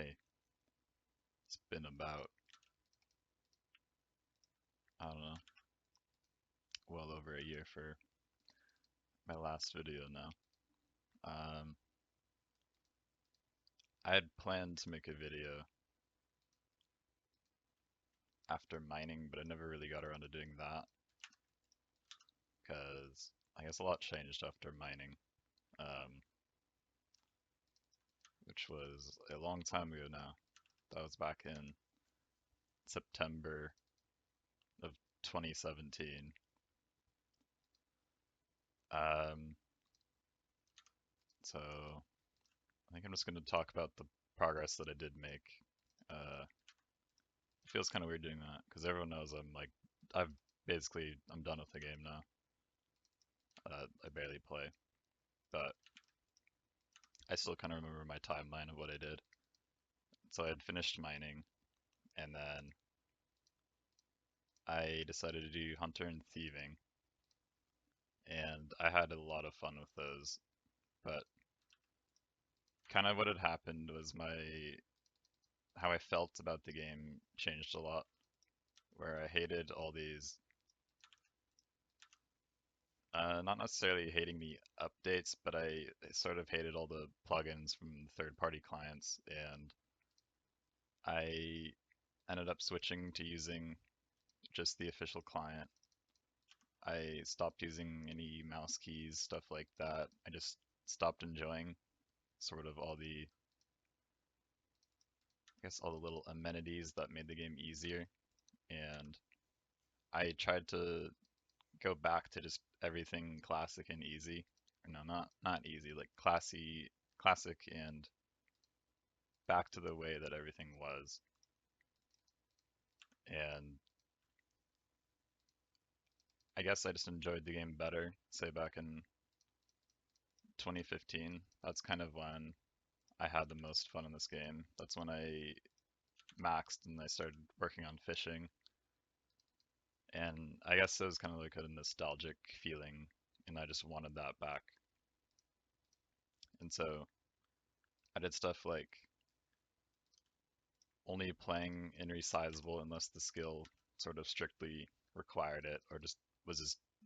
Hey, it's been about, I don't know, well over a year for my last video now. Um, I had planned to make a video after mining, but I never really got around to doing that because I guess a lot changed after mining, um, which was a long time ago now. That was back in September of 2017. Um, so I think I'm just going to talk about the progress that I did make. Uh, It feels kind of weird doing that because everyone knows I'm done with the game now. I barely play, but I still kind of remember my timeline of what I did. So I had finished mining, and then I decided to do hunter and thieving, and I had a lot of fun with those. But kind of what had happened was my how I felt about the game changed a lot, where I hated all these not necessarily hating the updates, but I sort of hated all the plugins from third-party clients, and I ended up switching to using just the official client. I stopped using any mouse keys, stuff like that. I just stopped enjoying sort of all the little amenities that made the game easier, and I tried to go back to just everything classic and easy. Or no, not easy, like classic and back to the way that everything was. And I guess I just enjoyed the game better, say back in 2015. That's kind of when I had the most fun in this game. That's when I maxed and I started working on fishing. And I guess it was kind of like a nostalgic feeling, and I just wanted that back. And so I did stuff like only playing in resizable unless the skill sort of strictly required it, or just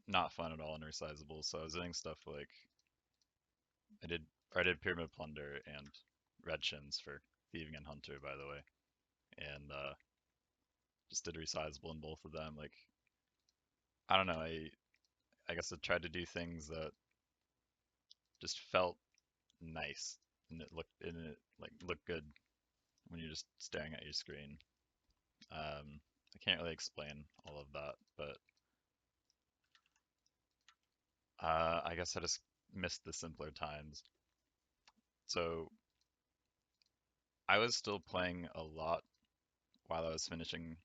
not fun at all in resizable. So I was doing stuff like I did I did Pyramid Plunder and Red Shins for Thieving and Hunter, by the way, and just did resizable in both of them. Like I don't know, I guess I tried to do things that just felt nice and it like looked good when you're just staring at your screen. I can't really explain all of that, but I guess I just missed the simpler times. So I was still playing a lot while I was finishing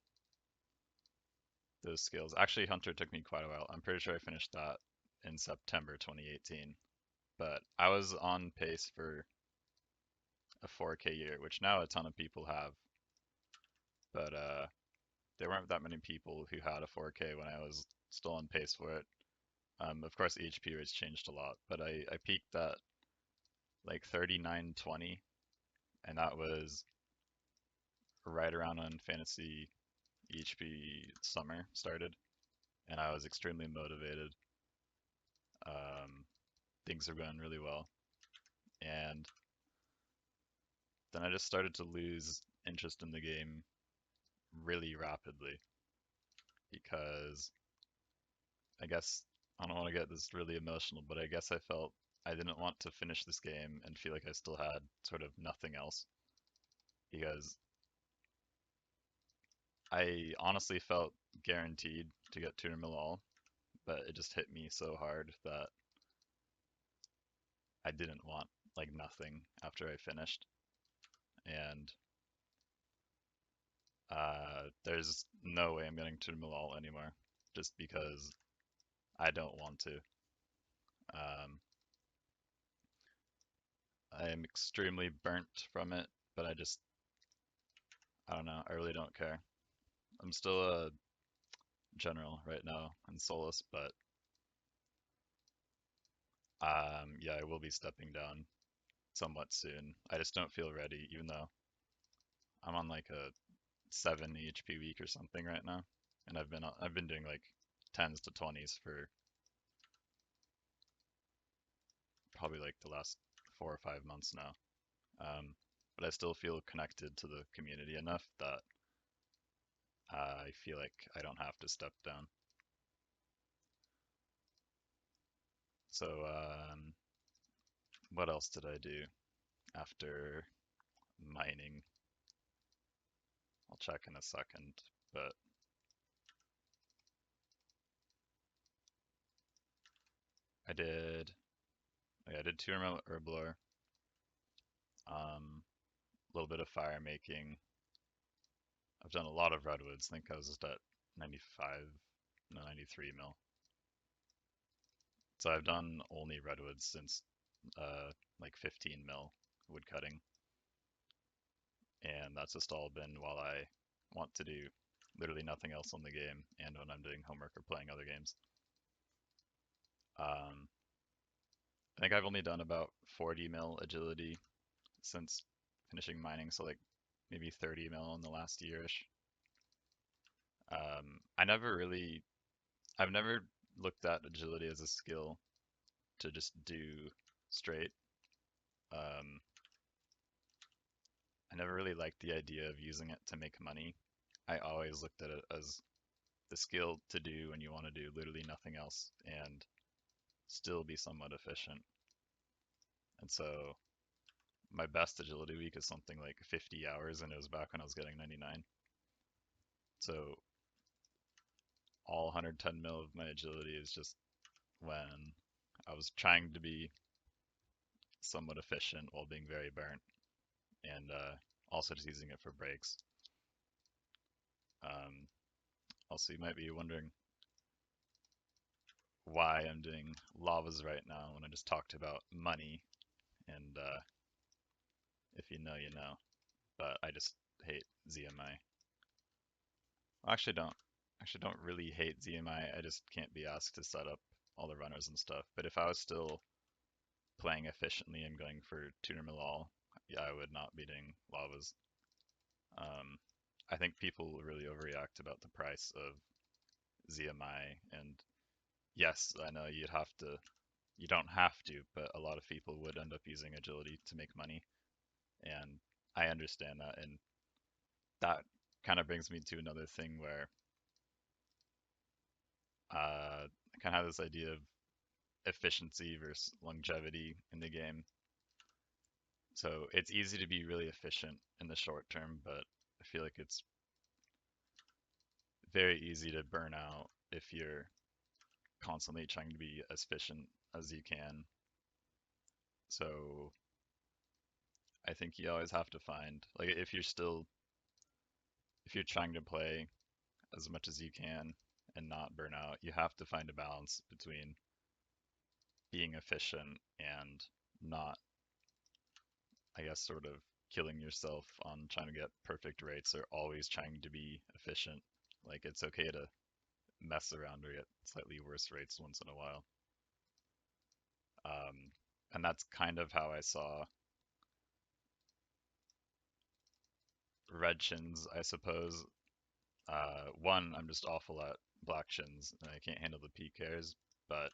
those skills. Actually, Hunter took me quite a while. I'm pretty sure I finished that in September 2018. But I was on pace for a 4K year, which now a ton of people have. But there weren't that many people who had a 4K when I was still on pace for it. Of course, the HP rates changed a lot, but I peaked at like 3920, and that was right around when Fantasy EHP summer started, and I was extremely motivated. Um, Things were going really well, and then I just started to lose interest in the game really rapidly because I guess I don't want to get this really emotional, but I guess I felt I didn't want to finish this game and feel like I still had sort of nothing else because I honestly felt guaranteed to get Tuner Malal, but it just hit me so hard that I didn't want like nothing after I finished. And there's no way I'm getting Tuner Malal anymore just because I don't want to. Um, I'm extremely burnt from it, but I don't know, I really don't care. I'm still a general right now in Solus, but yeah, I will be stepping down somewhat soon. I just don't feel ready, even though I'm on like a 7 HP week or something right now, and I've been doing like 10s to 20s for probably like the last 4 or 5 months now. But I still feel connected to the community enough that I feel like I don't have to step down. So, what else did I do after mining? I'll check in a second, but I did, yeah, I did 2 herblore, a little bit of fire making. I've done a lot of redwoods. I think I was just at 95, no, 93 mil. So I've done only redwoods since like 15 mil wood cutting, and that's just all been while I want to do literally nothing else on the game and when I'm doing homework or playing other games. Um, I think I've only done about 40 mil agility since finishing mining, so like maybe 30 mil in the last yearish. I never really, I've never looked at agility as a skill to just do straight. Um, I never really liked the idea of using it to make money. I always looked at it as the skill to do when you want to do literally nothing else and still be somewhat efficient. And so my best agility week is something like 50 hours, and it was back when I was getting 99. So all 110 mil of my agility is just when I was trying to be somewhat efficient while being very burnt, and also just using it for breaks. Um, Also, you might be wondering why I'm doing lavas right now when I just talked about money, and if you know, you know. But I just hate ZMI. I actually don't really hate ZMI. I just can't be asked to set up all the runners and stuff. But if I was still playing efficiently and going for tuner mill all, yeah, I would not be doing lavas. Um, I think people really overreact about the price of ZMI, and yes, I know you don't have to, but a lot of people would end up using agility to make money, and I understand that, and that kind of brings me to another thing where I kind of have this idea of efficiency versus longevity in the game. So it's easy to be really efficient in the short term, but I feel like it's very easy to burn out if you're constantly trying to be as efficient as you can. So I think you always have to find, like, if you're trying to play as much as you can and not burn out, you have to find a balance between being efficient and not, I guess, sort of killing yourself on trying to get perfect rates or always trying to be efficient. Like, it's okay to mess around or get slightly worse rates once in a while. Um, and that's kind of how I saw red shins, I suppose. One, I'm just awful at black shins and I can't handle the PKs, but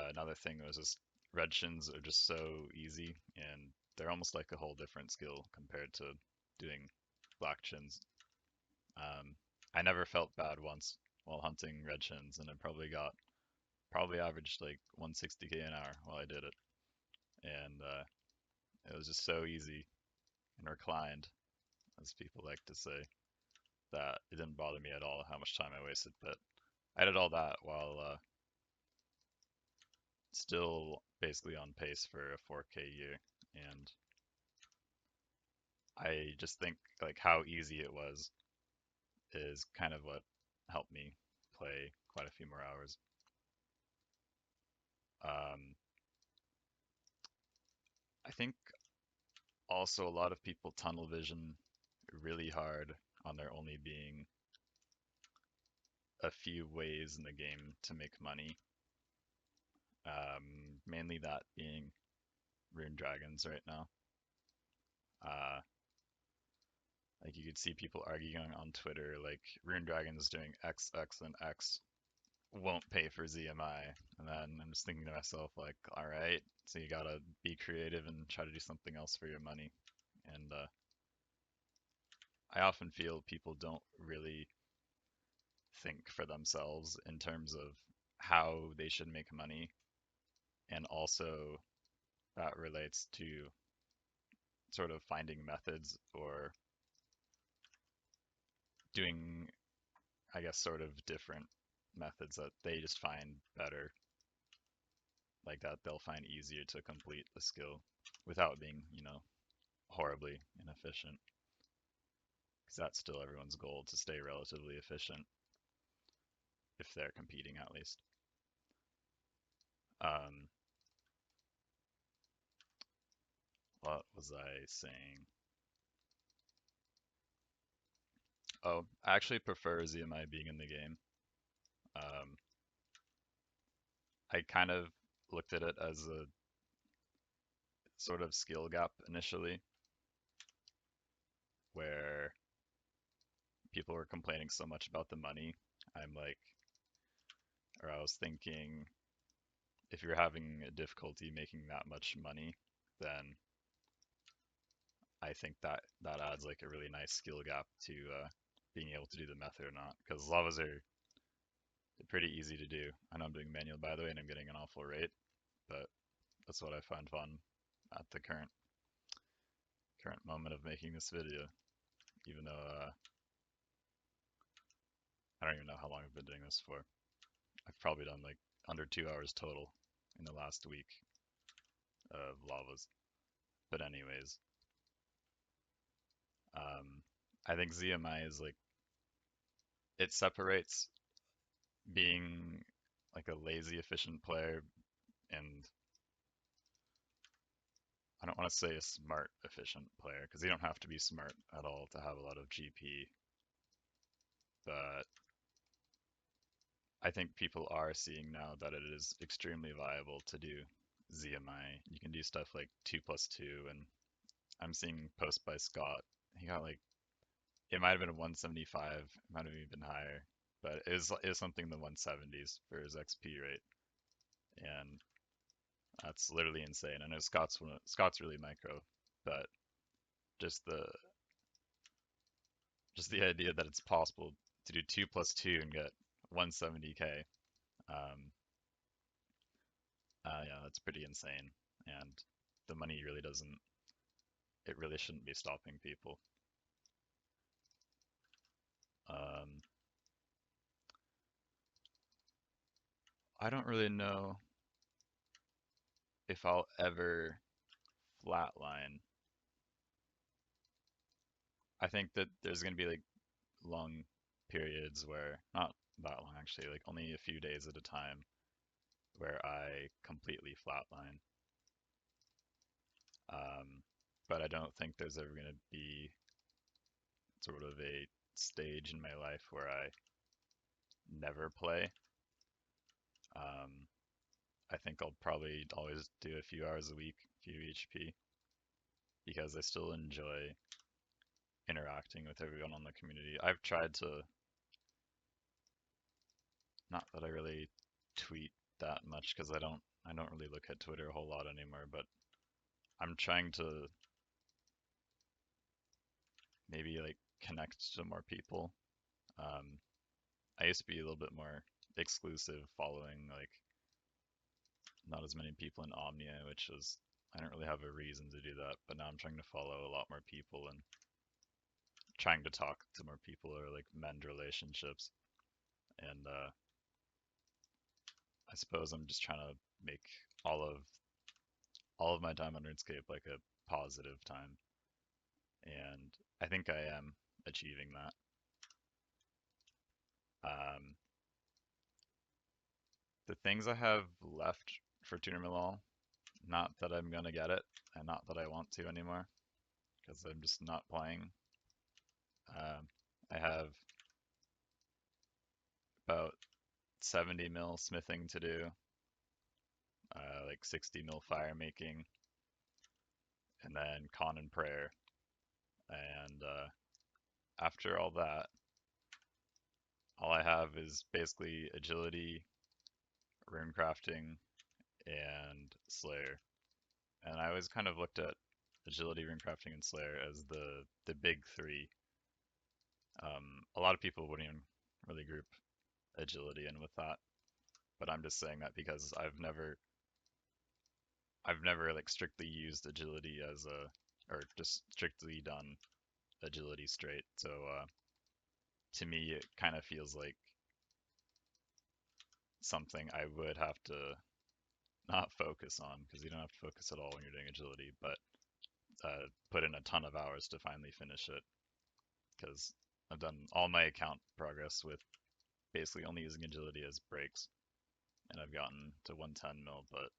another thing was just red shins are just so easy and they're almost like a whole different skill compared to doing black shins. Um, I never felt bad once while hunting red shins, and I probably averaged like 160k an hour while I did it, and it was just so easy and reclined, as people like to say, that it didn't bother me at all how much time I wasted. But I did all that while still basically on pace for a 4K year, and I just think like how easy it was is kind of what helped me play quite a few more hours. Um, I think also a lot of people tunnel vision really hard on there only being a few ways in the game to make money. Mainly that being rune dragons right now. Like you could see people arguing on Twitter, like Rune Dragon's doing X, X, and X won't pay for ZMI. And then I'm just thinking to myself, like, all right, so you gotta be creative and try to do something else for your money. And I often feel people don't really think for themselves in terms of how they should make money. And also that relates to sort of finding methods or doing, I guess, sort of different methods that they just find better, like that they'll find easier to complete the skill without being, horribly inefficient. Because that's still everyone's goal, to stay relatively efficient if they're competing at least. Um, what was I saying? Oh, I actually prefer ZMI being in the game. Um, I kind of looked at it as a sort of skill gap initially, where people were complaining so much about the money. I'm like, or I was thinking, if you're having a difficulty making that much money, then I think that adds like a really nice skill gap to being able to do the method or not. Because lavas are pretty easy to do. I know I'm doing manual by the way, and I'm getting an awful rate, but that's what I find fun at the current moment of making this video. Even though I don't even know how long I've been doing this for. I've probably done like under 2 hours total in the last week of lavas. But anyways, um, I think ZMI is like it separates being like a lazy efficient player and I don't want to say a smart efficient player because you don't have to be smart at all to have a lot of GP, but I think people are seeing now that it is extremely viable to do ZMI. You can do stuff like 2+2, and I'm seeing posts by Scott. He got like it might have been a 175, it might have even been higher, but it was something in the 170s for his XP rate, and that's literally insane. I know Scott's really micro, but just the idea that it's possible to do 2+2 and get 170k, um, yeah, that's pretty insane. And the money really doesn't, it really shouldn't be stopping people. Um, I don't really know if I'll ever flatline. I think that there's going to be like long periods where, not that long actually, like only a few days at a time, where I completely flatline. But I don't think there's ever going to be sort of a stage in my life where I never play. Um, I think I'll probably always do a few hours a week, few HP, because I still enjoy interacting with everyone on the community. I've tried to, not that I really tweet that much because I don't really look at Twitter a whole lot anymore, but I'm trying to maybe like connect to more people. Um, I used to be a little bit more exclusive, following like not as many people in Omnia, which is I don't really have a reason to do that, but now I'm trying to follow a lot more people and trying to talk to more people or like mend relationships. And I suppose I'm just trying to make all of all of my time on RuneScape like a positive time, and I think I am achieving that. Um, the things I have left for Tuner Milal, not that I'm gonna get it, and not that I want to anymore, because I'm just not playing. Um, I have about 70 mil smithing to do, like 60 mil fire making, and then con and prayer. And after all that, all I have is basically agility, rune crafting, and Slayer. And I always kind of looked at agility, rune crafting, and Slayer as the big three. A lot of people wouldn't even really group agility in with that, but I'm just saying that because I've never like strictly used agility as a or just strictly done agility straight. So to me, it kind of feels like something I would have to not focus on because you don't have to focus at all when you're doing agility, but put in a ton of hours to finally finish it because I've done all my account progress with basically only using agility as breaks, and I've gotten to 110 mil, but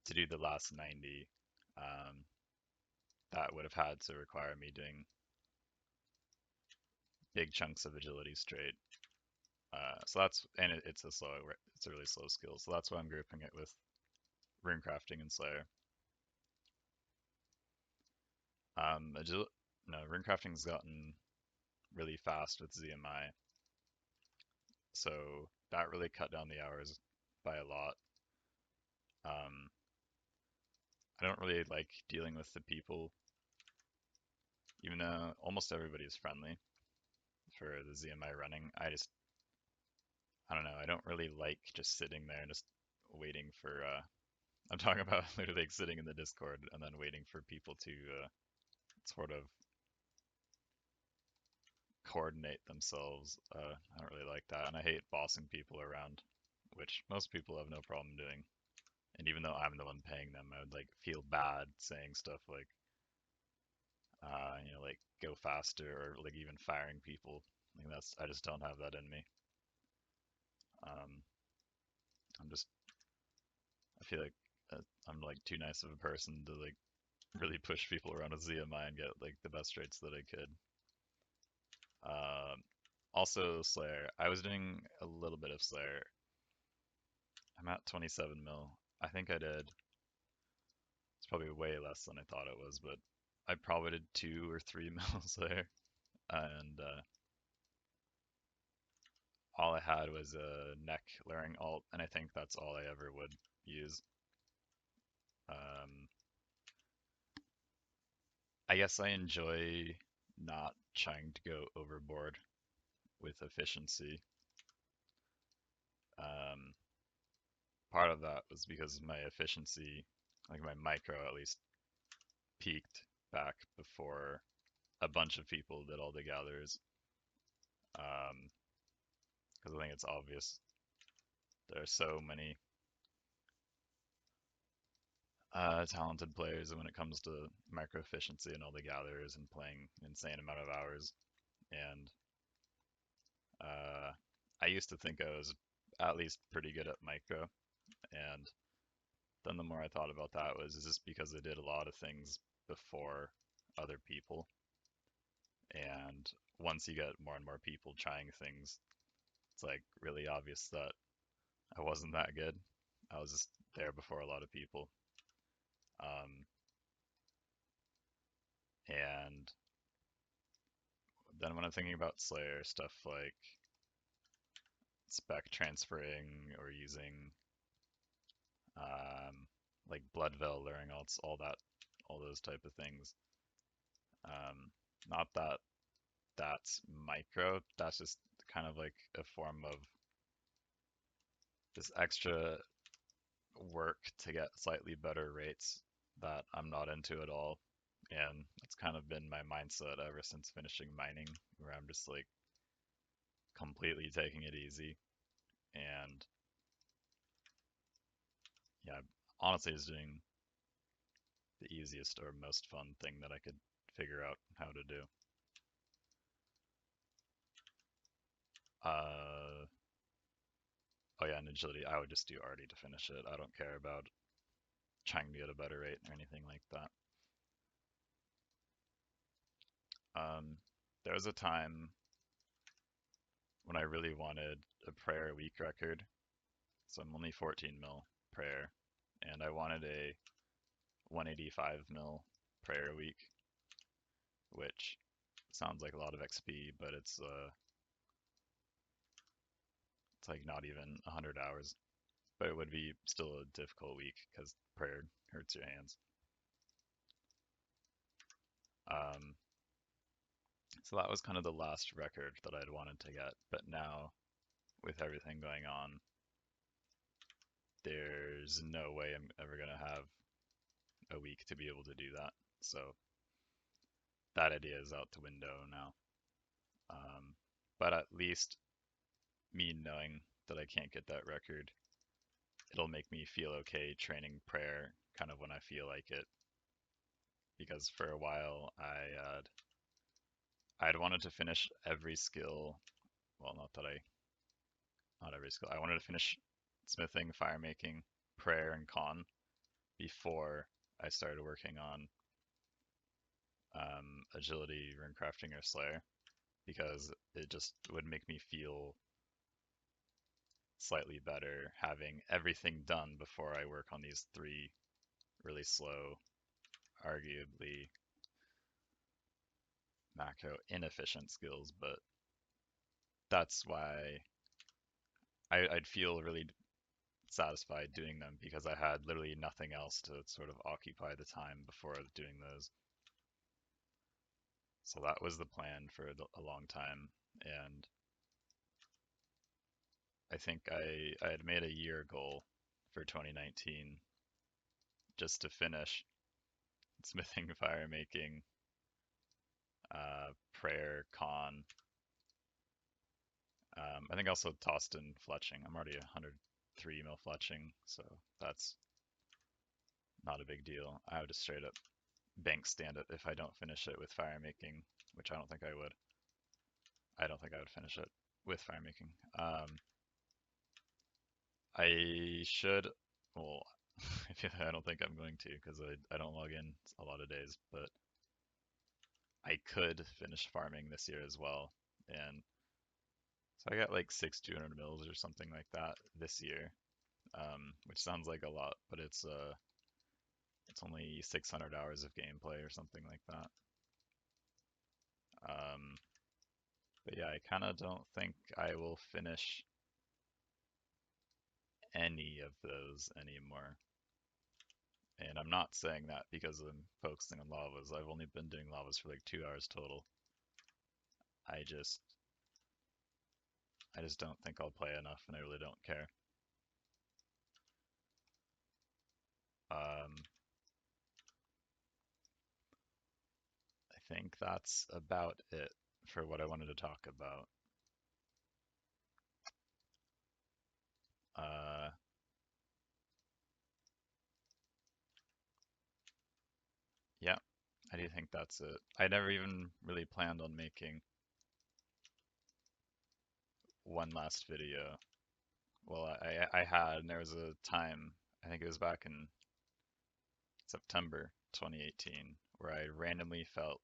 to do the last 90, um, that would have had to require me doing big chunks of agility straight. So that's and it's a really slow skill. So that's why I'm grouping it with rune crafting and Slayer. Agil no, rune crafting's gotten really fast with ZMI, so that really cut down the hours by a lot. Um, I don't really like dealing with the people, even though almost everybody's friendly for the ZMI running. I don't know, I don't really like just sitting there and just waiting for, I'm talking about literally like sitting in the Discord and then waiting for people to sort of coordinate themselves. I don't really like that, and I hate bossing people around, which most people have no problem doing. And even though I'm the one paying them, I would like feel bad saying stuff like, like go faster or like even firing people. Like I just don't have that in me. Um, I'm just, I feel like I'm like too nice of a person to like really push people around with ZMI and get like the best rates that I could. Um, Also Slayer. I was doing a little bit of Slayer. I'm at 27 mil. I think I did. It's probably way less than I thought it was, but I probably did 2 or 3 mils there. And all I had was a neck layering alt, and I think that's all I ever would use. Um, I guess I enjoy not trying to go overboard with efficiency. Um, Part of that was because my efficiency, like my micro at least, peaked back before a bunch of people did all the gathers. Because I think it's obvious there are so many talented players when it comes to micro efficiency and all the gatherers and playing an insane amount of hours. And I used to think I was at least pretty good at micro, and then the more I thought about that was, is this because I did a lot of things before other people? And once you get more and more people trying things, it's like really obvious that I wasn't that good. I was just there before a lot of people. Um, and then when I'm thinking about Slayer, stuff like spec transferring or using like Bloodveil luring alts, all those type of things. Not that that's micro, that's just kind of like a form of this extra work to get slightly better rates that I'm not into at all. And it's kind of been my mindset ever since finishing mining, where I'm just like completely taking it easy. And yeah, honestly, is doing the easiest or most fun thing that I could figure out how to do. Uh, oh yeah, and agility, I would just do arty to finish it. I don't care about trying to get a better rate or anything like that. There was a time when I really wanted a prayer week record, so I'm only 14 mil prayer, and I wanted a 185 mil prayer week. which sounds like a lot of XP, but it's like not even 100 hours. But it would be still a difficult week because prayer hurts your hands. Um, so that was kind of the last record that I'd wanted to get. But now, with everything going on, there's no way I'm ever going to have a week to be able to do that. So that idea is out the window now. Um, but at least me knowing that I can't get that record, it'll make me feel okay training prayer kind of when I feel like it. Because for a while I'd wanted to finish every skill. Well, not every skill. I wanted to finish smithing, fire making, prayer, and con before I started working on agility, rune crafting, or slayer, because it just would make me feel slightly better having everything done before I work on these three really slow, arguably macro inefficient skills. But that's why I'd feel really satisfied doing them because I had literally nothing else to sort of occupy the time before doing those. So that was the plan for a long time, and I think I had made a year goal for 2019 just to finish smithing, fire making, prayer, con. I think also tossed in fletching. I'm already 103 mil fletching, so that's not a big deal. I would just straight up bank stand it if I don't finish it with fire making, which I don't think I would. I don't think I would finish it with fire making. I should, well, I don't think I'm going to because I don't log in a lot of days, but I could finish farming this year as well. And so I got like 200 mils or something like that this year, which sounds like a lot, but it's only 600 hours of gameplay or something like that. Um, but yeah, I kind of don't think I will finish any of those anymore. And I'm not saying that because I'm focusing on lavas. I've only been doing lavas for like 2 hours total. I just I just don't think I'll play enough, and I really don't care. Um, I think that's about it for what I wanted to talk about. Uh, yeah, I do think that's it. I never even really planned on making one last video. Well, I had, and there was a time, I think it was back in September 2018, where I randomly felt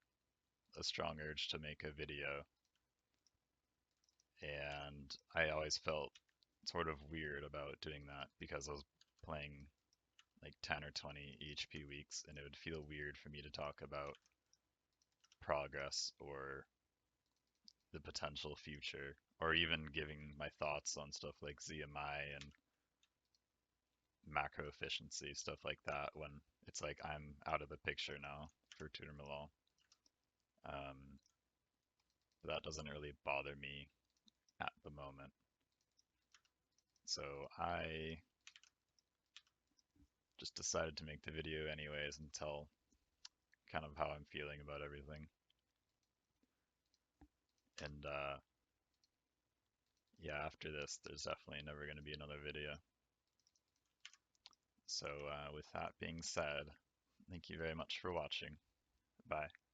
a strong urge to make a video, and I always felt sort of weird about doing that because I was playing like 10 or 20 EHP weeks, and it would feel weird for me to talk about progress or the potential future, or even giving my thoughts on stuff like ZMI and macro efficiency, stuff like that, when it's like I'm out of the picture now for Tutor Malal. Um, but that doesn't really bother me at the moment. So I just decided to make the video anyways and tell kind of how I'm feeling about everything. And yeah, after this, there's definitely never going to be another video. So with that being said, thank you very much for watching. Bye.